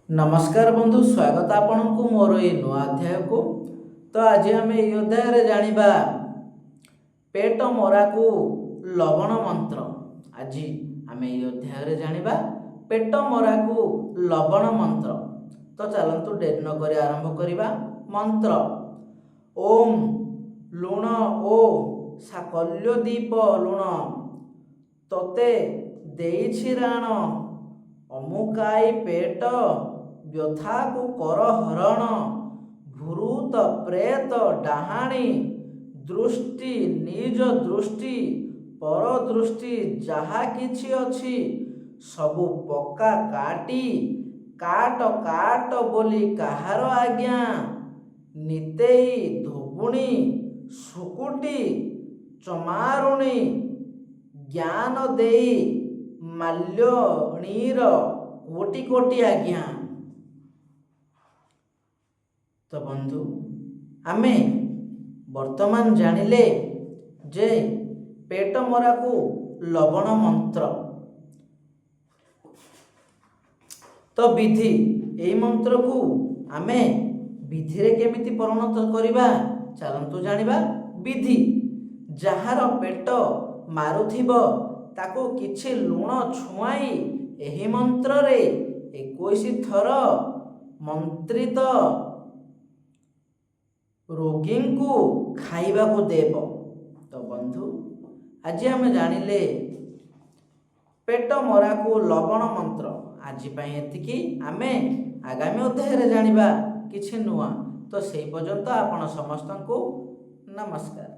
नमस्कार बंधु, स्वागत आपण को मोर ये नुआ अध्याय को। तो आज आम ये अध्याय रे जानिबा पेट मरा को लवण मंत्र। आज आम ये अध्याय रे जानिबा पेट मरा को लवण मंत्र। तो चलंतु डेर न करी आरंभ करिबा। मंत्र ओम लुण ओ साकल्यदीप लुण तोते देइछि राण अमुकाई पेट व्यथा को कर हरण भूत प्रेत डाहाणी दृष्टि निज दृष्टि पर दृष्टि जहा किछि अछि सबु पक्का काटी काट काट बोली कहार आज्ञा नितेई धोबुणी सुकुटी चमारुणी ज्ञान देई माल्यणीर कोटि कोटि आज्ञा। तो बंधु आमे वर्तमान जानिले जे पेट मरा को लवण मंत्र। तो विधि एई मंत्र को आमे विधि रे केमिति परिणत करिबा चलंतु जानिबा। विधि जहार पेट मारुथिबो ताको किछि लुण छुआई एही मंत्र रे 21 थर मंत्रित रोगी को खाइबा को देव। तो बंधु आज आम जानिले पेट मरा को लवण मंत्र। आज पाई एतिकी आमे आगामी अध्याय रे जानिबा किछि नुआ। तो सेई पर्यंत आपण समस्त को नमस्कार।